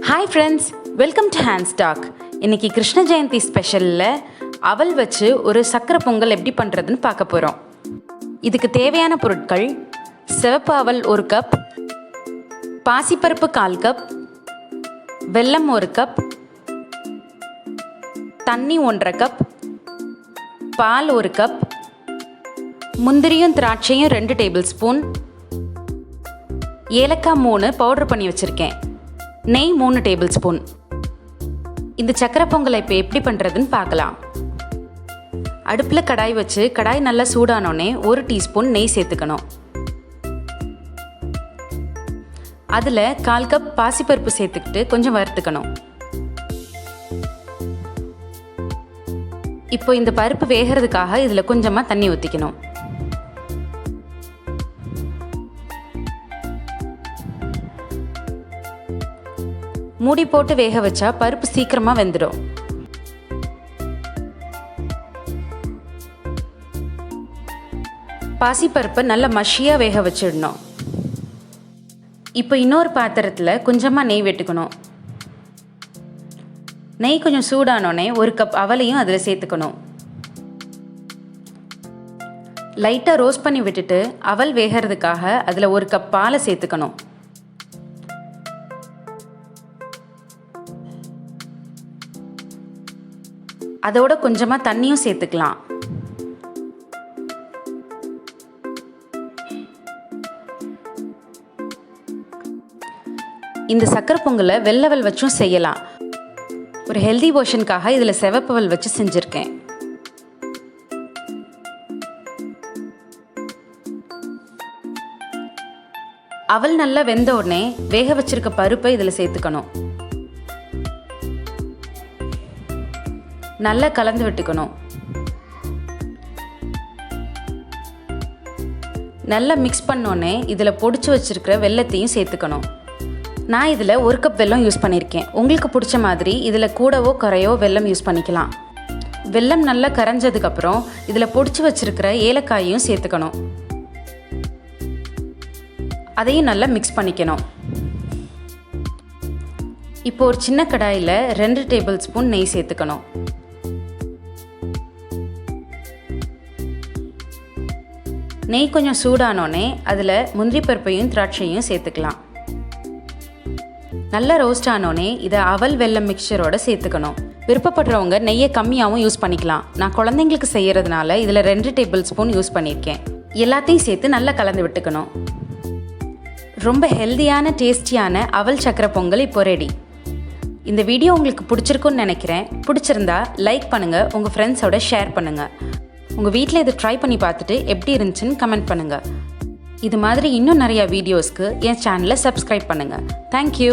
Hi friends, welcome to handstalk. இன்னைக்கு krishnajayantispecial aval வச்சு ஒரு சக்கரை பொங்கல் எப்படி பண்றதுன்னு பார்க்க போறோம். இதுக்கு தேவையான பொருட்கள் சிவப்பு அவல் 1 கப், பாசிப்பருப்பு 1/4 கப், வெல்லம் 1 கப், தண்ணி 1/2 கப், பால் 1 கப், முந்திரியும் திராட்சையும் 2 டேபிள்ஸ்பூன், ஏலக்காய் 3 பவுடர் பண்ணி வச்சிருக்கேன், நெய் 3 டேபிள்ஸ்பூன். இந்த சக்கரை பொங்கலை இப்போ எப்படி பண்ணுறதுன்னு பார்க்கலாம். அடுப்பில் கடாய் வச்சு கடாய் நல்லா சூடானோடனே 1 டீஸ்பூன் நெய் சேர்த்துக்கணும். அதில் 1/4 கப் பாசிப்பருப்பு சேர்த்துக்கிட்டு கொஞ்சம் வறுத்துக்கணும். இப்போ இந்த பருப்பு வேகிறதுக்காக இதில் கொஞ்சமாக தண்ணி ஊற்றிக்கணும். மூடி போட்டு வேக வச்சா பருப்பு சீக்கிரமாக வெந்துடும். பாசிப்பருப்பை நல்லா மஷியாக வேக வச்சிடணும். இப்போ இன்னொரு பாத்திரத்தில் கொஞ்சமாக நெய் வெட்டுக்கணும். நெய் கொஞ்சம் சூடானோடனே 1 கப் அவலையும் அதில் சேர்த்துக்கணும். லைட்டாக ரோஸ்ட் பண்ணி விட்டுட்டு அவல் வேகிறதுக்காக அதில் 1 கப் பாலை சேர்த்துக்கணும். அதோட கொஞ்சமாக தண்ணியும் சேர்த்துக்கலாம். இந்த சக்கரை பொங்கலை வெள்ளவல் வச்சும் செய்யலாம். ஒரு ஹெல்தி போர்ஷனுக்காக இதில் சிவப்பவல் வச்சு செஞ்சுருக்கேன். அவல் நல்லா வெந்த உடனே வேக வச்சிருக்க பருப்பை இதில் சேர்த்துக்கணும். நல்லா கலந்து விட்டுக்கணும். நல்லா மிக்ஸ் பண்ணோன்னே இதில் பொடிச்சு வச்சுருக்கிற வெல்லத்தையும் சேர்த்துக்கணும். நான் இதில் 1 கப் வெல்லம் யூஸ் பண்ணியிருக்கேன். உங்களுக்கு பிடிச்ச மாதிரி இதில் கூடவோ குறையோ வெல்லம் யூஸ் பண்ணிக்கலாம். வெல்லம் நல்லா கரைஞ்சதுக்கப்புறம் இதில் பொடிச்சு வச்சுருக்கிற ஏலக்காயையும் சேர்த்துக்கணும். அதையும் நல்லா மிக்ஸ் பண்ணிக்கணும். இப்போ ஒரு சின்ன கடாயில் 2 டேபிள்ஸ்பூன் நெய் சேர்த்துக்கணும். நெய் கொஞ்சம் சூடானோடனே அதில் முந்திரி பருப்பையும் திராட்சையும் சேர்த்துக்கலாம். நல்லா ரோஸ்ட் ஆனோடனே இதை அவல் வெல்லம் மிக்சரோட சேர்த்துக்கணும். விருப்பப்படுறவங்க நெய்யை கம்மியாகவும் யூஸ் பண்ணிக்கலாம். நான் குழந்தைங்களுக்கு செய்கிறதுனால இதில் 2 டேபிள்ஸ்பூன் யூஸ் பண்ணியிருக்கேன். எல்லாத்தையும் சேர்த்து நல்லா கலந்து விட்டுக்கணும். ரொம்ப ஹெல்தியான டேஸ்டியான அவல் சக்கரை பொங்கல் இப்போ ரெடி. இந்த வீடியோ உங்களுக்கு பிடிச்சிருக்குன்னு நினைக்கிறேன். பிடிச்சிருந்தா லைக் பண்ணுங்கள், உங்கள் ஃப்ரெண்ட்ஸோட ஷேர் பண்ணுங்கள். உங்கள் வீட்டில் இதை ட்ரை பண்ணி பார்த்துட்டு எப்படி இருந்துச்சுன்னு கமெண்ட் பண்ணுங்கள். இது மாதிரி இன்னும் நிறையா வீடியோஸ்க்கு என் சேனலை சப்ஸ்கிரைப் பண்ணுங்கள். தேங்க்யூ.